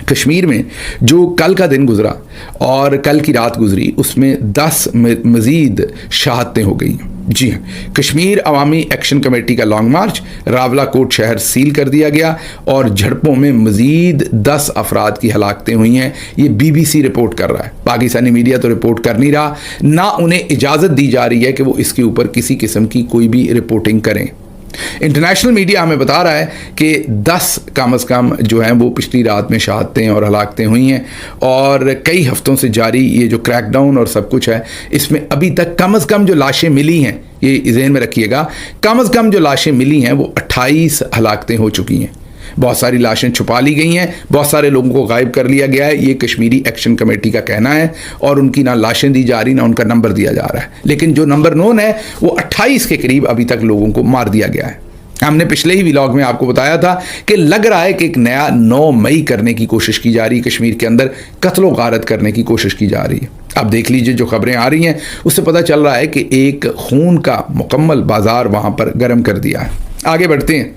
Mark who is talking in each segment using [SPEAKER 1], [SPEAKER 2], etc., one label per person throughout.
[SPEAKER 1] कश्मीर में जो कल का दिन गुजरा और कल की रात गुजरी उसमें 10 मजीद शहादतें हो गई। जी हाँ, कश्मीर अवामी एक्शन कमेटी का लॉन्ग मार्च, रावलाकोट शहर सील कर दिया गया और झड़पों में मजीद 10 अफराद की हलाकतें हुई हैं। ये BBC रिपोर्ट कर रहा है, पाकिस्तानी मीडिया तो रिपोर्ट कर नहीं रहा, ना उन्हें इजाज़त दी जा रही है कि वो इसके ऊपर किसी किस्म की कोई भी रिपोर्टिंग करें। इंटरनेशनल मीडिया हमें बता रहा है कि 10 कम से कम जो हैं वो पिछली रात में शहादतें और हलाकतें हुई हैं और कई हफ्तों से जारी ये जो क्रैकडाउन और सब कुछ है इसमें अभी तक कम से कम जो लाशें मिली हैं, ये ज़हन में रखिएगा, कम से कम जो लाशें मिली हैं वो 28 हलाकतें हो चुकी हैं। बहुत सारी लाशें छुपा ली गई हैं, बहुत सारे लोगों को गायब कर लिया गया है, ये कश्मीरी एक्शन कमेटी का कहना है और उनकी ना लाशें दी जा रही ना उनका नंबर दिया जा रहा है। लेकिन जो नंबर नोन है वो 28 के करीब अभी तक लोगों को मार दिया गया है। हमने पिछले ही व्लॉग में आपको बताया था कि लग रहा है कि एक नया 9 मई करने की कोशिश की जा रही है, कश्मीर के अंदर कत्लो गारत करने की कोशिश की जा रही है। अब देख लीजिए जो खबरें आ रही हैं उससे पता चल रहा है कि एक खून का मुकम्मल बाजार वहां पर गर्म कर दिया है। आगे बढ़ते हैं।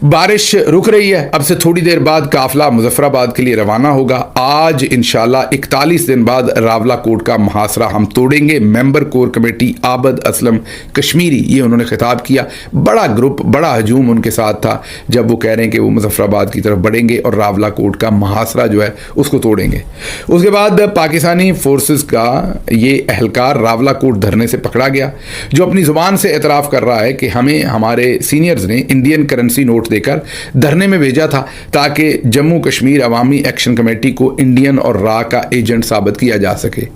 [SPEAKER 1] बारिश रुक रही है, अब से थोड़ी देर बाद काफिला मुजफ्फराबाद के लिए रवाना होगा। आज इंशाल्लाह 41 दिन बाद रावलाकोट का मुहासरा हम तोड़ेंगे। मेंबर कोर कमेटी आबद असलम कश्मीरी, ये उन्होंने खिताब किया। बड़ा ग्रुप, बड़ा हजूम उनके साथ था जब वो कह रहे हैं कि वो मुजफ्फराबाद की तरफ बढ़ेंगे और रावलाकोट का मुहासरा जो है उसको तोड़ेंगे। उसके बाद पाकिस्तानी फोर्सेस का ये एहलकार रावलाकोट धरने से पकड़ा गया, जो अपनी जुबान से एतराफ़ कर रहा है कि हमें हमारे सीनियर्स ने इंडियन करेंसी नोट देकर धरने में भेजा था ताकि जम्मू कश्मीर अवामी एक्शन कमेटी को इंडियन और रा का एजेंट साबित किया जा सके।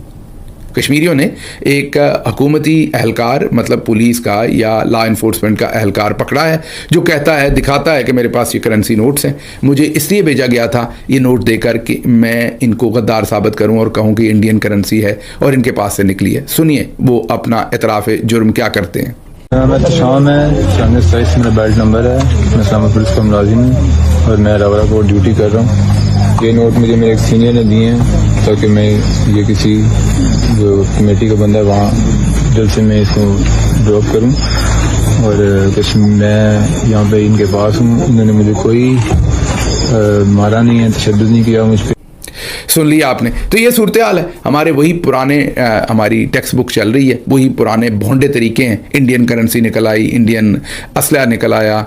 [SPEAKER 1] कश्मीरियों ने एक हुकूमती एहलकार, मतलब पुलिस का या लॉ इन्फोर्समेंट का एहलकार पकड़ा है जो कहता है, दिखाता है कि मेरे पास ये करेंसी नोट्स हैं, मुझे इसलिए भेजा गया था ये नोट देकर कि मैं इनको गद्दार साबित करूं और कहूं कि इंडियन करेंसी है और इनके पास से निकली है। सुनिए वो अपना एतराफ़ जुर्म क्या करते हैं।
[SPEAKER 2] मैं तो शाम है, 27 मेरा बेल्ट नंबर है, मैं इस्लामाबाद पुलिस का मुलाजिम हूँ और मैं रावलाकोट ड्यूटी कर रहा हूँ। ये नोट मुझे मेरे एक सीनियर ने दिए हैं ताकि मैं ये किसी जो कमेटी का बंदा है वहाँ जल्द से मैं इसको ड्रॉप करूँ और मैं यहाँ पे इनके पास हूँ। इन्होंने मुझे कोई मारा नहीं है, तशद्दुद नहीं किया मुझ पर।
[SPEAKER 1] सुन लिया आपने। तो ये सूरत हाल है, हमारे वही पुराने हमारी टेक्स्ट बुक चल रही है, वही पुराने भोंडे तरीके हैं। इंडियन करेंसी निकल आई, इंडियन असला निकल आया,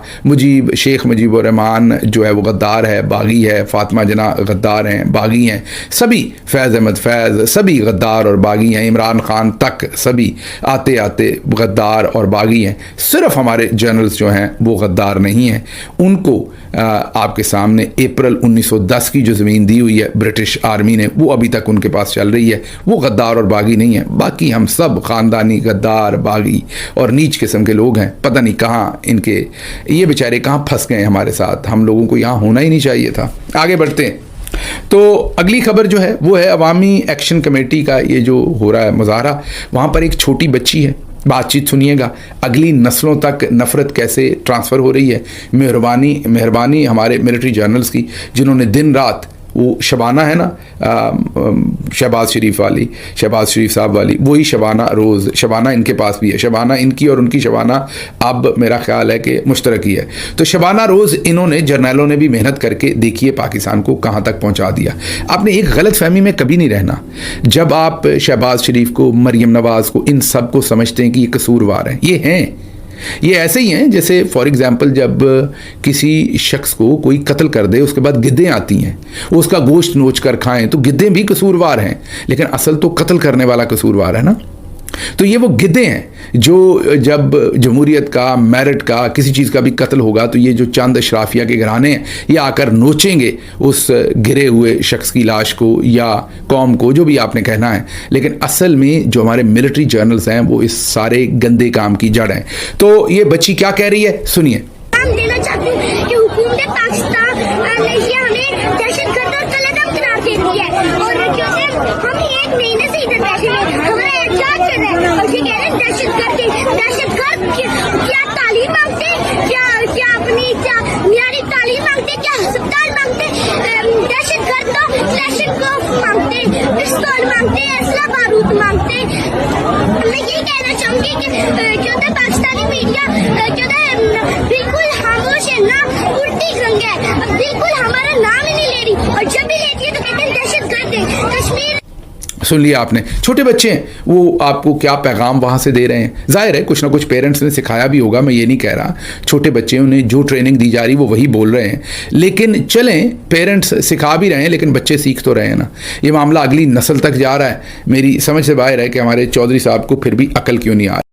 [SPEAKER 1] शेख मुजीबुर रहमान जो है वो गद्दार है, बागी है, फातिमा जना गद्दार हैं, बागी हैं, सभी फैज़ अहमद फैज़ सभी गद्दार और बागी हैं, इमरान खान तक सभी आते आते गद्दार और बागी हैं। सिर्फ हमारे जनरल्स जो हैं वो गद्दार नहीं हैं। उनको आपके सामने अप्रैल 1910 की जो ज़मीन दी हुई है ब्रिटिश आर्मी ने, वो अभी तक उनके पास चल रही है। वो गद्दार और बागी नहीं है, बाकी हम सब ख़ानदानी गद्दार, बागी और नीच किस्म के लोग हैं। पता नहीं कहाँ इनके ये बेचारे कहाँ फंस गए हमारे साथ, हम लोगों को यहाँ होना ही नहीं चाहिए था। आगे बढ़ते हैं। तो अगली खबर जो है वो है अवामी एक्शन कमेटी का ये जो हो रहा है मुजाहरा, वहाँ पर एक छोटी बच्ची है। बातचीत सुनिएगा, अगली नस्लों तक नफ़रत कैसे ट्रांसफ़र हो रही है। मेहरबानी हमारे मिलिट्री जर्नल्स की, जिन्होंने दिन रात वो शबाना है ना, शहबाज शरीफ साहब वाली, वही शबाना रोज़, शबाना इनके पास भी है, शबाना इनकी और उनकी शबाना अब मेरा ख्याल है कि मुश्तरक ही है। तो शबाना रोज़ इन्होंने, जर्नलों ने भी मेहनत करके देखिए पाकिस्तान को कहाँ तक पहुँचा दिया। आपने एक गलत फहमी में कभी नहीं रहना। जब आप शहबाज शरीफ को, मरियम नवाज़ को, इन सब को समझते हैं कि ये कसूरवार हैं, ये हैं, ये ऐसे ही हैं जैसे फॉर एग्जांपल जब किसी शख्स को कोई कत्ल कर दे, उसके बाद गिद्दें आती हैं, वो उसका गोश्त नोच कर खाएं, तो गिद्दें भी कसूरवार हैं, लेकिन असल तो कत्ल करने वाला कसूरवार है ना। तो ये वो गिद्दे हैं जो जब जमहूरियत का, मेरिट का, किसी चीज़ का भी कत्ल होगा तो ये जो चंद अशराफिया के घराने हैं ये आकर नोचेंगे उस गिरे हुए शख्स की लाश को या कौम को, जो भी आपने कहना है। लेकिन असल में जो हमारे मिलिट्री जर्नल्स हैं वो इस सारे गंदे काम की जड़ हैं। तो ये बच्ची क्या कह रही है, सुनिए।
[SPEAKER 3] देना चाहती हूँ कि हुकूमत पाकिस्तान ने हमें दहशतगर्द और कलअदब करार दे दी है और क्योंकि हम 1 महीने से इधर बैठे हैं, हमारा एहतजाज कर रहे हैं और ये कह रहे हैं दहशतगर्द क्या तालीम मांगते, क्या अपनी मियारी तालीम मांगते, क्या अस्पताल मांगते, दहशतगर्द तो क्लैशनकोफ मांगते, पिस्तौल मांगते, असला बारूद मांगते। मैं यही कहना चाहूंगी कि क्यों पाकिस्तानी मीडिया क्यों बिल्कुल खामोश है ना, उल्टी गंग है, बिल्कुल हमारा नाम ही नहीं ले रही। और जब भी लेती है तो कहते हैं दहशतगर्द है। कश्मीर
[SPEAKER 1] सुन लिया आपने, छोटे बच्चे हैं, वो आपको क्या पैगाम वहाँ से दे रहे हैं। जाहिर है कुछ ना कुछ पेरेंट्स ने सिखाया भी होगा, मैं ये नहीं कह रहा, छोटे बच्चे उन्हें जो ट्रेनिंग दी जा रही वो वही बोल रहे हैं, लेकिन चलें पेरेंट्स सिखा भी रहे हैं लेकिन बच्चे सीख तो रहे हैं ना। ये मामला अगली नस्ल तक जा रहा है। मेरी समझ से बाहर है कि हमारे चौधरी साहब को फिर भी अकल क्यों नहीं आ रही।